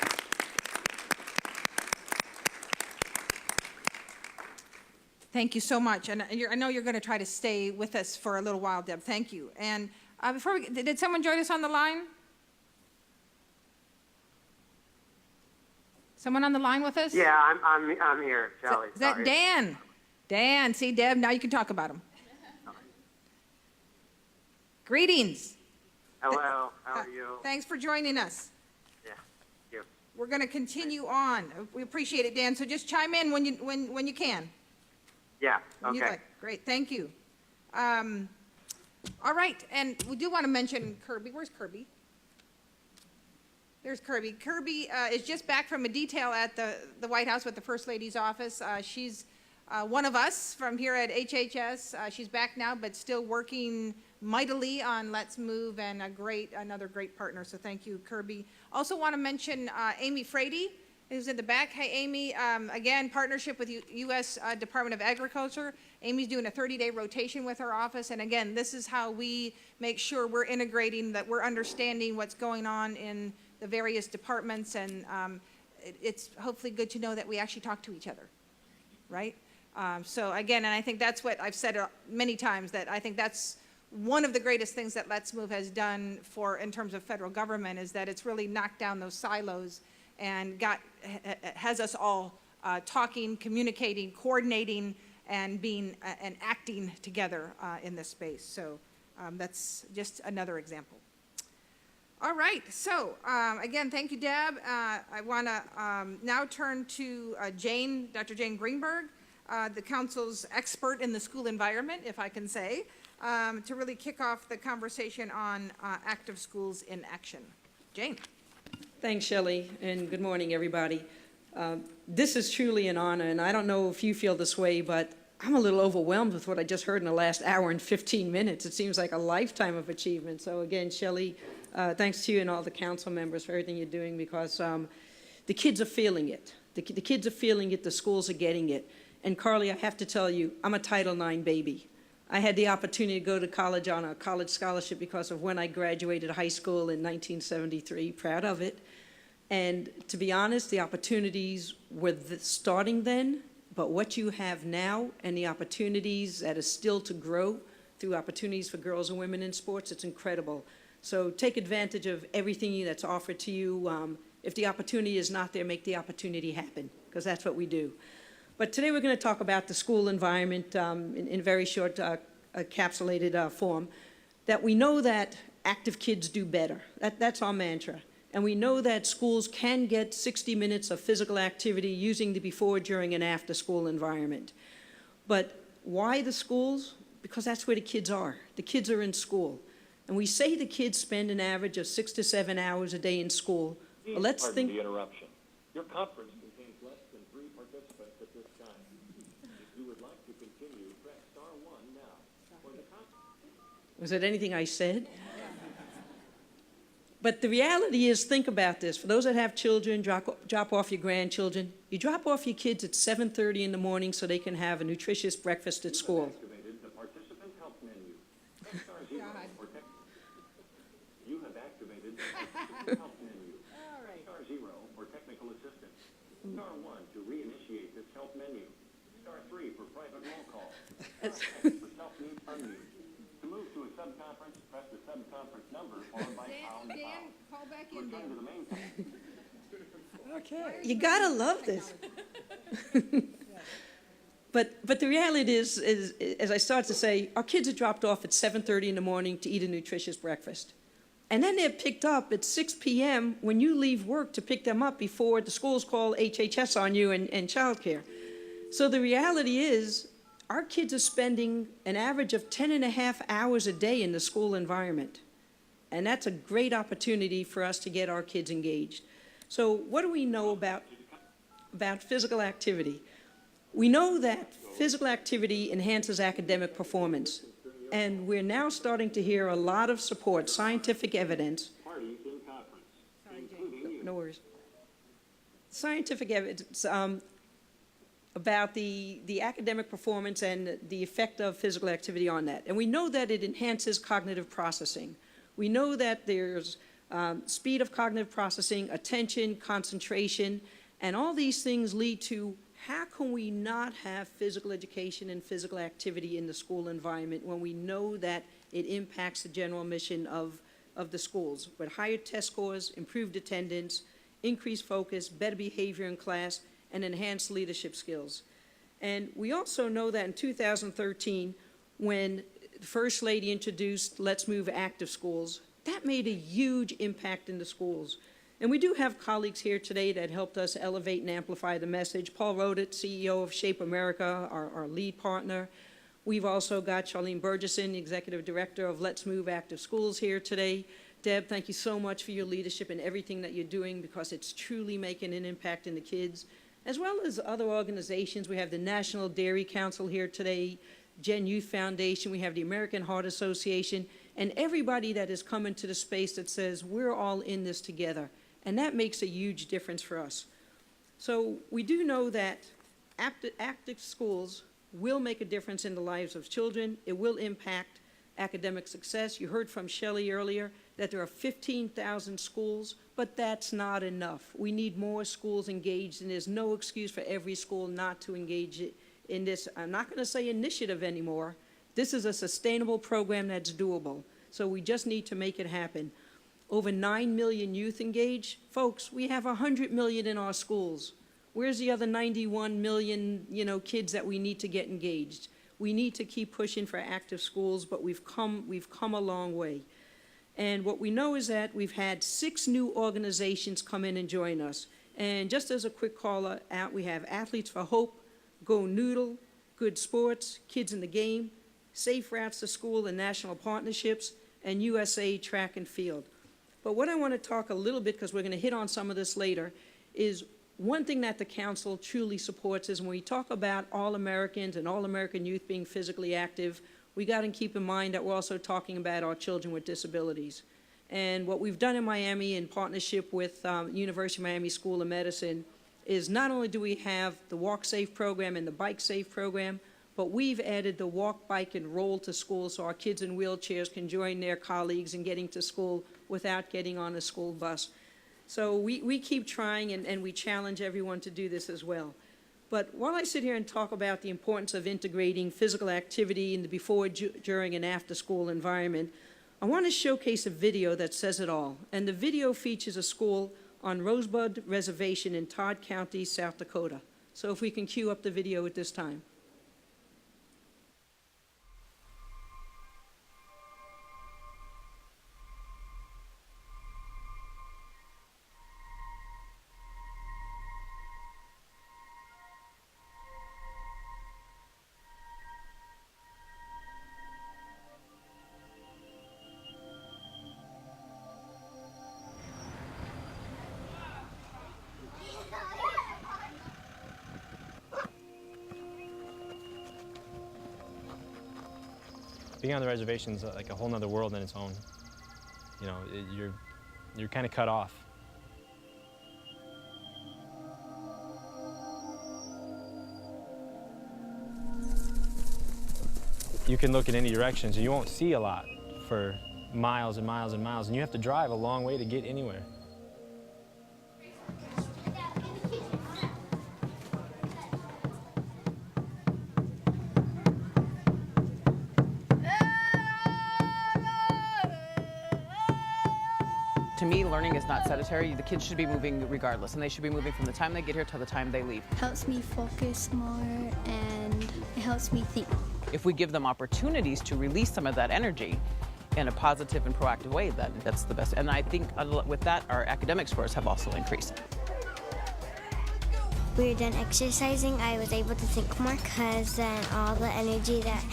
Speaker 1: Thank you so much. And I know you're going to try to stay with us for a little while, Deb. Thank you. And before did someone join us on the line? Someone on the line with us?
Speaker 7: Yeah, I'm here, Shelley.
Speaker 1: Is that
Speaker 7: sorry.
Speaker 1: Dan? Dan, see, Deb, now you can talk about him. Greetings.
Speaker 7: Hello, how are you?
Speaker 1: Thanks for joining us.
Speaker 7: Yeah, thank you.
Speaker 1: We're going to continue on. We appreciate it, Dan. So just chime in when you can.
Speaker 7: Yeah,
Speaker 1: When you'd
Speaker 7: okay.
Speaker 1: like. Great, thank you. All right, and we do want to mention Kirby. Where's Kirby? There's Kirby. Kirby is just back from a detail at the White House with the First Lady's office. She's one of us from here at HHS. She's back now, but still working mightily on Let's Move, and another great partner. So thank you, Kirby. Also want to mention Amy Frady, who's in the back. Hey, Amy. Again, partnership with U.S. Department of Agriculture. Amy's doing a 30-day rotation with her office, and again, this is how we make sure we're integrating, that we're understanding what's going on in the various departments, and it's hopefully good to know that we actually talk to each other, right? So again, and I think that's what I've said many times, that I think that's one of the greatest things that Let's Move has done in terms of federal government, is that it's really knocked down those silos and has us all talking, communicating, coordinating, and acting together in this space. So that's just another example. All right, so again, thank you, Deb. I want to now turn to Dr. Jane Greenberg, the council's expert in the school environment, if I can say, to really kick off the conversation on active schools in action. Jane.
Speaker 8: Thanks, Shelley, and good morning, everybody. This is truly an honor, and I don't know if you feel this way, but I'm a little overwhelmed with what I just heard in the last hour and 15 minutes. It seems like a lifetime of achievement. So again, Shelley, thanks to you and all the council members for everything you're doing, because the kids are feeling it. The kids are feeling it, the schools are getting it. And Carly, I have to tell you, I'm a Title IX baby. I had the opportunity to go to college on a college scholarship because of when I graduated high school in 1973, proud of it. And to be honest, the opportunities were starting then, but what you have now and the opportunities that are still to grow through opportunities for girls and women in sports, it's incredible. So take advantage of everything that's offered to you. If the opportunity is not there, make the opportunity happen, because that's what we do. But today we're going to talk about the school environment in very short, encapsulated form, that we know that active kids do better. That's our mantra. And we know that schools can get 60 minutes of physical activity using the before, during, and after school environment. But why the schools? Because that's where the kids are. The kids are in school. And we say the kids spend an average of 6 to 7 hours a day in school. Well, let's
Speaker 6: Pardon
Speaker 8: think.
Speaker 6: the interruption. Your conference contains less than 3 participants at this time. If you would like to continue, press star 1 now. For the conference.
Speaker 8: Was it anything I said? But the reality is, think about this. For those that have children, drop off your grandchildren. You drop off your kids at 7:30 in the morning so they can have a nutritious breakfast at school.
Speaker 6: Activated the participant help menu. Press star 0 for tech. You have activated the participant help menu. Press star 0 for technical assistance. Star 1 to reinitiate this help menu. Star 3 for private roll call. Star 6 for self-mute unmute. To move to a sub-conference, press the sub-conference number followed by pound.
Speaker 1: call back
Speaker 6: Return to the main conference.
Speaker 8: Okay. You gotta love this. But the reality is, as I started to say, our kids are dropped off at 7:30 in the morning to eat a nutritious breakfast. And then they're picked up at 6 p.m. when you leave work to pick them up before the schools call HHS on you and childcare. So the reality is, our kids are spending an average of 10.5 hours a day in the school environment. And that's a great opportunity for us to get our kids engaged. So what do we know about physical activity? We know that physical activity enhances academic performance. And we're now starting to hear a lot of support, scientific evidence.
Speaker 6: Parties in conference, including you.
Speaker 8: No worries. Scientific evidence about the academic performance and the effect of physical activity on that. And we know that it enhances cognitive processing. We know that there's speed of cognitive processing, attention, concentration, and all these things lead to how can we not have physical education and physical activity in the school environment when we know that it impacts the general mission of the schools with higher test scores, improved attendance, increased focus, better behavior in class, and enhanced leadership skills. And we also know that in 2013, when the First Lady introduced Let's Move Active Schools, that made a huge impact in the schools. And we do have colleagues here today that helped us elevate and amplify the message. Paul Rodit, CEO of Shape America, our lead partner. We've also got Charlene Burgesson, Executive Director of Let's Move Active Schools here today. Deb, thank you so much for your leadership and everything that you're doing because it's truly making an impact in the kids, as well as other organizations. We have the National Dairy Council here today, Gen Youth Foundation, we have the American Heart Association, and everybody that has come into the space that says we're all in this together. And that makes a huge difference for us. So we do know that active schools will make a difference in the lives of children. It will impact academic success. You heard from Shelley earlier that there are 15,000 schools, but that's not enough. We need more schools engaged, and there's no excuse for every school not to engage in this. I'm not going to say initiative anymore. This is a sustainable program that's doable. So we just need to make it happen. Over 9 million youth engaged. Folks, we have 100 million in our schools. Where's the other 91 million, kids that we need to get engaged? We need to keep pushing for active schools, but we've come a long way. And what we know is that we've had 6 new organizations come in and join us. And just as a quick call out, we have Athletes for Hope, Go Noodle, Good Sports, Kids in the Game, Safe Routes to School and National Partnerships, and USA Track and Field. But what I want to talk a little bit, because we're going to hit on some of this later, is one thing that the council truly supports is when we talk about all Americans and all American youth being physically active, we got to keep in mind that we're also talking about our children with disabilities. And what we've done in Miami in partnership with University of Miami School of Medicine is not only do we have the Walk Safe program and the Bike Safe program, but we've added the Walk, Bike, and Roll to school so our kids in wheelchairs can join their colleagues in getting to school without getting on a school bus. So we keep trying, and we challenge everyone to do this as well. But while I sit here and talk about the importance of integrating physical activity in the before, during, and after school environment, I want to showcase a video that says it all. And the video features a school on Rosebud Reservation in Todd County, South Dakota. So if we can cue up the video at this time.
Speaker 9: being on the reservation is like a whole nother world in its own. You know, you're kind of cut off. You can look in any directions and you won't see a lot for miles and miles and miles, and you have to drive a long way to get anywhere.
Speaker 10: To me, learning is not sedentary. The kids should be moving regardless, and they should be moving from the time they get here till the time they leave.
Speaker 11: Helps me focus more, and it helps me think.
Speaker 10: If we give them opportunities to release some of that energy in a positive and proactive way, that's the best. And I think with that, our academic scores have also increased.
Speaker 11: We were done exercising, I was able to think more because then all the energy that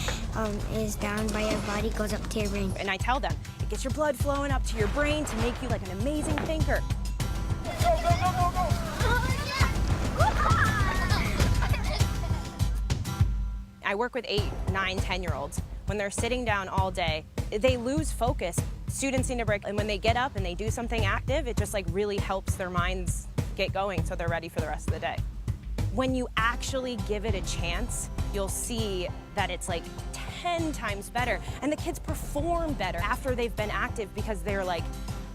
Speaker 11: is down by your body goes up to your brain.
Speaker 12: And I tell them, it gets your blood flowing up to your brain to make you like an amazing thinker.
Speaker 5: Go, go, go, go, go!
Speaker 12: I work with 8, 9, 10-year-olds. When they're sitting down all day, they lose focus. Students need a break, and when they get up and they do something active, it just like really helps their minds get going so they're ready for the rest of the day. When you actually give it a chance, you'll see that it's like 10 times better, and the kids perform better after they've been active because they're like,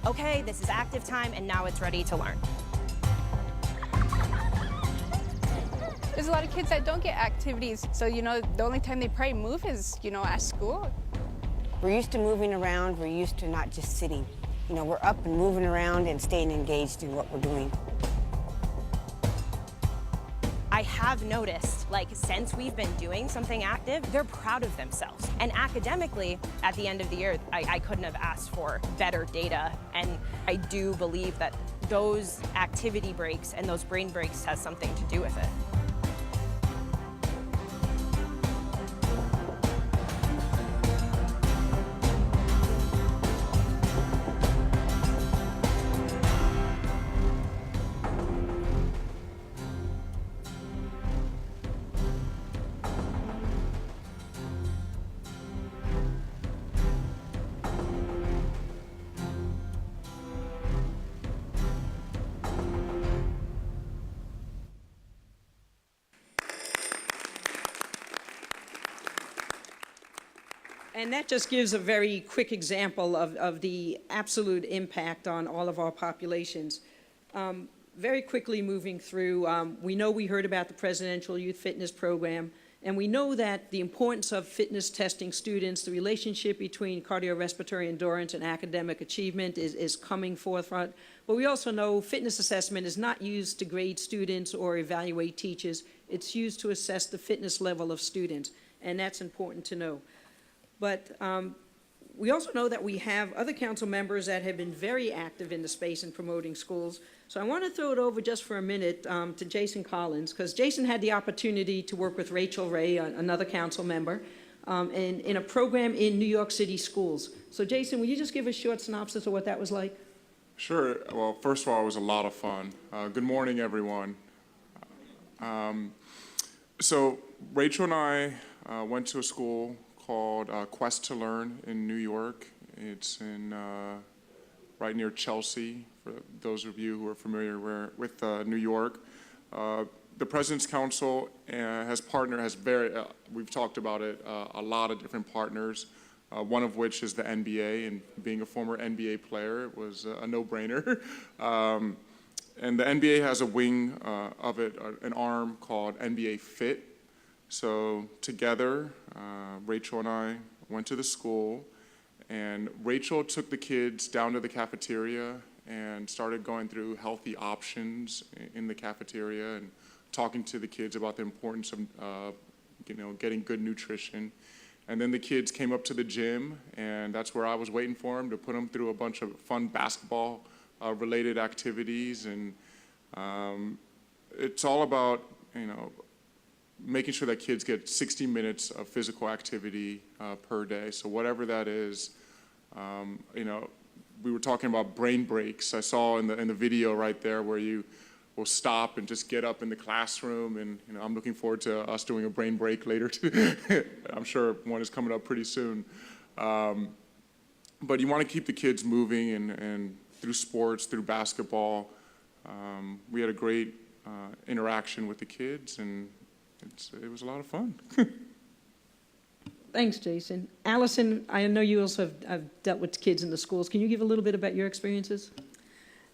Speaker 12: okay, this is active time, and now it's ready to learn.
Speaker 13: There's a lot of kids that don't get activities, so the only time they probably move is at school.
Speaker 14: We're used to moving around, we're used to not just sitting. We're up and moving around and staying engaged in what we're doing.
Speaker 12: I have noticed, since we've been doing something active, they're proud of themselves. And academically, at the end of the year, I couldn't have asked for better data. And I do believe that those activity breaks and those brain breaks has something to do with it.
Speaker 8: And that just gives a very quick example of the absolute impact on all of our populations. Very quickly moving through, we know we heard about the Presidential Youth Fitness Program, and we know that the importance of fitness testing students, the relationship between cardiorespiratory endurance and academic achievement is coming forefront. But we also know fitness assessment is not used to grade students or evaluate teachers. It's used to assess the fitness level of students, and that's important to know. But we also know that we have other council members that have been very active in the space in promoting schools. So I want to throw it over just for a minute to Jason Collins, because Jason had the opportunity to work with Rachel Ray, another council member, in a program in New York City schools. So Jason, will you just give a short synopsis of what that was like?
Speaker 15: Sure. Well, first of all, it was a lot of fun. Good morning, everyone. So Rachel and I went to a school called Quest to Learn in New York. It's in right near Chelsea, for those of you who are familiar with New York. The President's Council has we've talked about it, a lot of different partners, one of which is the NBA, and being a former NBA player, it was a no-brainer. And the NBA has a wing of it, an arm called NBA Fit. So together, Rachel and I went to the school, and Rachel took the kids down to the cafeteria and started going through healthy options in the cafeteria and talking to the kids about the importance of getting good nutrition. And then the kids came up to the gym, and that's where I was waiting for them to put them through a bunch of fun basketball related activities. And it's all about, making sure that kids get 60 minutes of physical activity per day. So whatever that is, we were talking about brain breaks. I saw in the video right there where will stop and just get up in the classroom. And I'm looking forward to us doing a brain break later. I'm sure one is coming up pretty soon. But you want to keep the kids moving and through sports, through basketball. We had a great interaction with the kids, and it was a lot of fun.
Speaker 8: Thanks, Jason. Allison, I know you also have dealt with kids in the schools. Can you give a little bit about your experiences?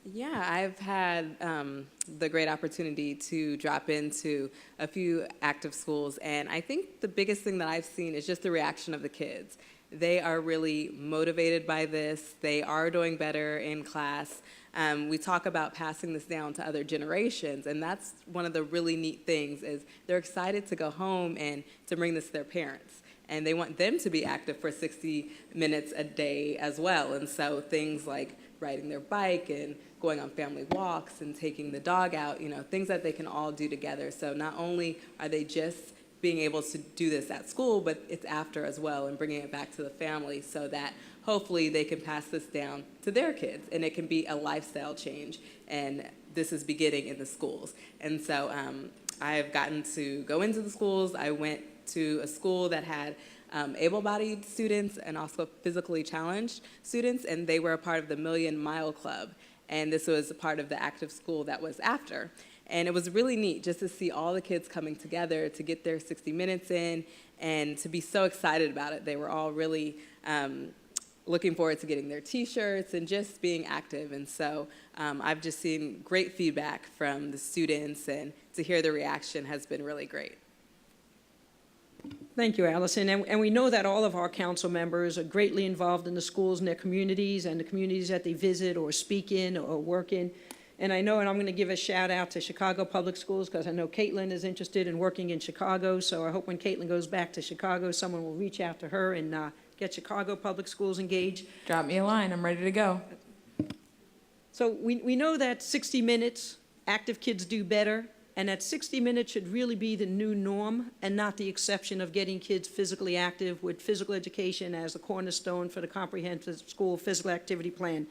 Speaker 16: Yeah, I've had the great opportunity to drop into a few active schools, and I think the biggest thing that I've seen is just the reaction of the kids. They are really motivated by this. They are doing better in class. We talk about passing this down to other generations, and that's one of the really neat things is they're excited to go home and to bring this to their parents. And they want them to be active for 60 minutes a day as well. And so things like riding their bike and going on family walks and taking the dog out, things that they can all do together. So not only are they just being able to do this at school, but it's after as well and bringing it back to the family so that hopefully they can pass this down to their kids and it can be a lifestyle change. And this is beginning in the schools. And so I've gotten to go into the schools. I went to a school that had able-bodied students and also physically challenged students, and they were a part of the Million Mile Club. And this was a part of the active school that was after. And it was really neat just to see all the kids coming together to get their 60 minutes in and to be so excited about it. They were all really looking forward to getting their T-shirts and just being active. And so I've just seen great feedback from the students, and to hear the reaction has been really great.
Speaker 8: Thank you, Allison. And we know that all of our council members are greatly involved in the schools and their communities and the communities that they visit or speak in or work in. And I know, and I'm going to give a shout out to Chicago Public Schools because I know Caitlin is interested in working in Chicago. So I hope when Caitlin goes back to Chicago, someone will reach out to her and get Chicago Public Schools engaged.
Speaker 17: Drop me a line. I'm ready to go.
Speaker 8: So we know that 60 minutes, active kids do better. And that 60 minutes should really be the new norm and not the exception of getting kids physically active with physical education as the cornerstone for the comprehensive school physical activity plan.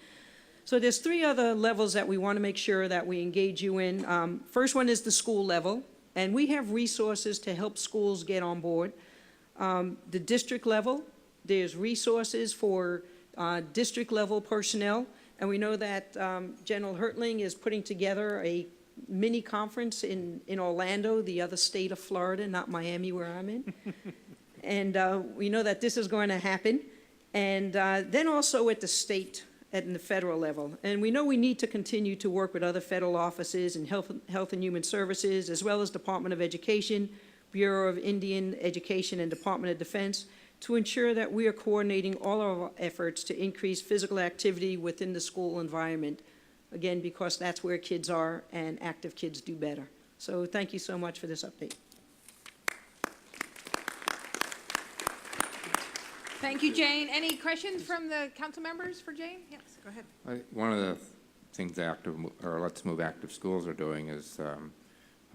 Speaker 8: So there's 3 other levels that we want to make sure that we engage you in. First one is the school level, and we have resources to help schools get on board. The district level, there's resources for district level personnel, and we know that General Hertling is putting together a mini conference in Orlando, the other state of Florida, not Miami where I'm in. And we know that this is going to happen. And then also at the state and the federal level. And we know we need to continue to work with other federal offices and Health and Human Services, as well as Department of Education, Bureau of Indian Education, and Department of Defense to ensure that we are coordinating all of our efforts to increase physical activity within the school environment. Again, because that's where kids are and active kids do better. So thank you so much for this update.
Speaker 1: Thank you, Jane. Any questions from the council members for Jane? Yes, go ahead.
Speaker 2: One of the things Let's Move Active Schools are doing is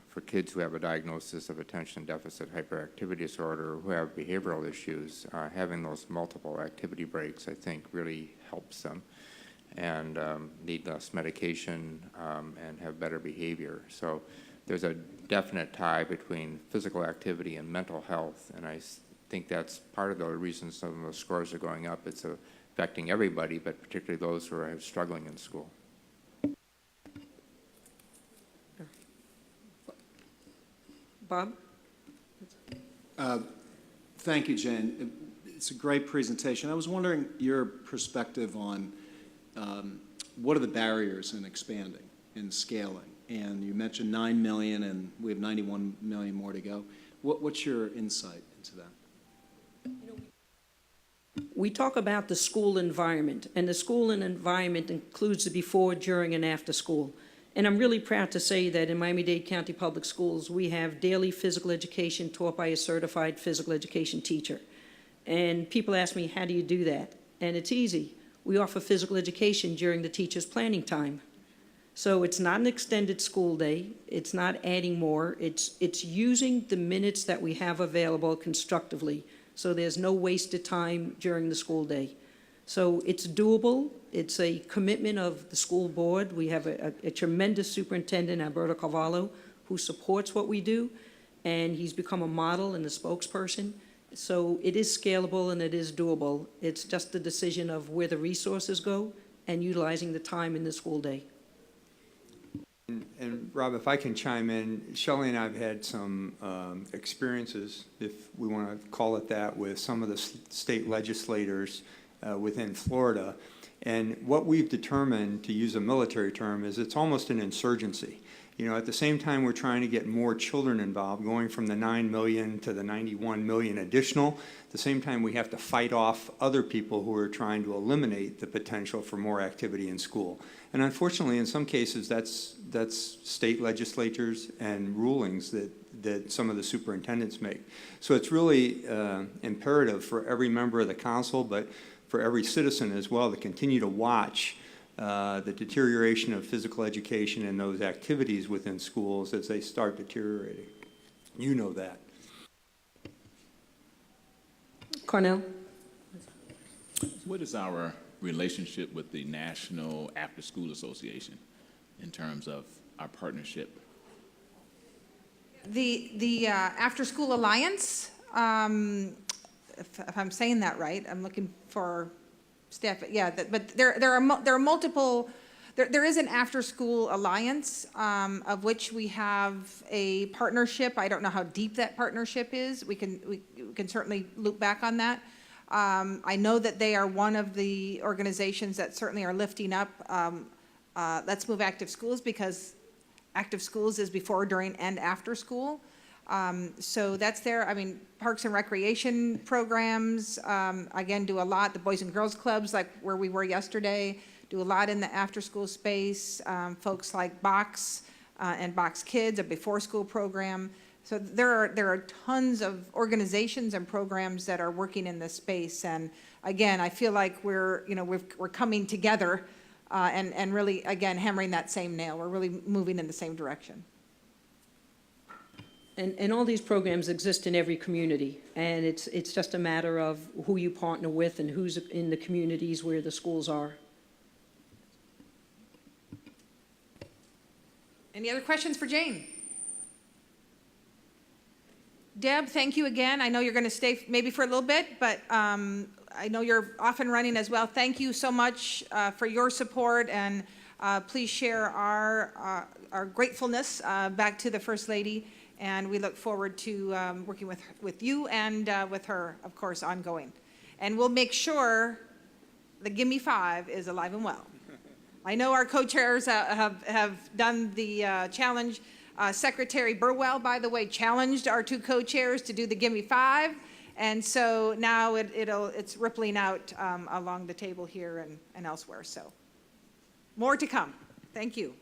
Speaker 2: for kids who have a diagnosis of attention deficit hyperactivity disorder, who have behavioral issues, having those multiple activity breaks, I think, really helps them and need less medication and have better behavior. So there's a definite tie between physical activity and mental health, and I think that's part of the reason some of the scores are going up. It's affecting everybody, but particularly those who are struggling in school.
Speaker 8: Bob?
Speaker 18: Thank you, Jane. It's a great presentation. I was wondering your perspective on what are the barriers in expanding and scaling? And you mentioned 9 million, and we have 91 million more to go. What's your insight into that?
Speaker 8: We talk about the school environment, and the school environment includes the before, during, and after school. And I'm really proud to say that in Miami-Dade County Public Schools, we have daily physical education taught by a certified physical education teacher. And people ask me, how do you do that? And it's easy. We offer physical education during the teacher's planning time. So it's not an extended school day. It's not adding more. It's using the minutes that we have available constructively. So there's no wasted time during the school day. So it's doable. It's a commitment of the school board. We have a tremendous superintendent, Alberto Carvalho, who supports what we do, and he's become a model and a spokesperson. So it is scalable and it is doable. It's just the decision of where the resources go and utilizing the time in the school day.
Speaker 4: And Rob, if I can chime in, Shelley and I have had some experiences, if we want to call it that, with some of the state legislators within Florida. And what we've determined, to use a military term, is it's almost an insurgency. You know, at the same time we're trying to get more children involved, going from the 9 million to the 91 million additional. At the same time, we have to fight off other people who are trying to eliminate the potential for more activity in school. And unfortunately, in some cases, that's state legislatures and rulings that some of the superintendents make. So it's really imperative for every member of the council, but for every citizen as well, to continue to watch the deterioration of physical education and those activities within schools as they start deteriorating. You know that.
Speaker 8: Cornell?
Speaker 19: What is our relationship with the National After School Association in terms of our partnership?
Speaker 1: The After School Alliance, if I'm saying that right, I'm looking for staff, yeah, but there are multiple, there is an after-school alliance, of which we have a partnership. I don't know how deep that partnership is. We can certainly loop back on that. I know that they are one of the organizations that certainly are lifting up Let's Move Active Schools, because active schools is before, during, and after school. So that's there. I mean, Parks and Recreation programs, again, do a lot. The Boys and Girls Clubs, like where we were yesterday, do a lot in the after-school space. Folks like Box and Box Kids, a before-school program. So there are tons of organizations and programs that are working in this space. And again, I feel like we're coming together and really, again, hammering that same nail. We're really moving in the same direction.
Speaker 8: And all these programs exist in every community, and it's just a matter of who you partner with and who's in the communities where the schools are.
Speaker 1: Any other questions for Jane? Deb, thank you again. I know you're going to stay maybe for a little bit, but I know you're off and running as well. Thank you so much for your support, and please share our gratefulness back to the First Lady. And we look forward to working with you and with her, of course, ongoing. And we'll make sure the Gimme 5 is alive and well. I know our co-chairs have done the challenge. Secretary Burwell, by the way, challenged our two co-chairs to do the Gimme 5. And so now it's rippling out along the table here and elsewhere. So more to come. Thank you.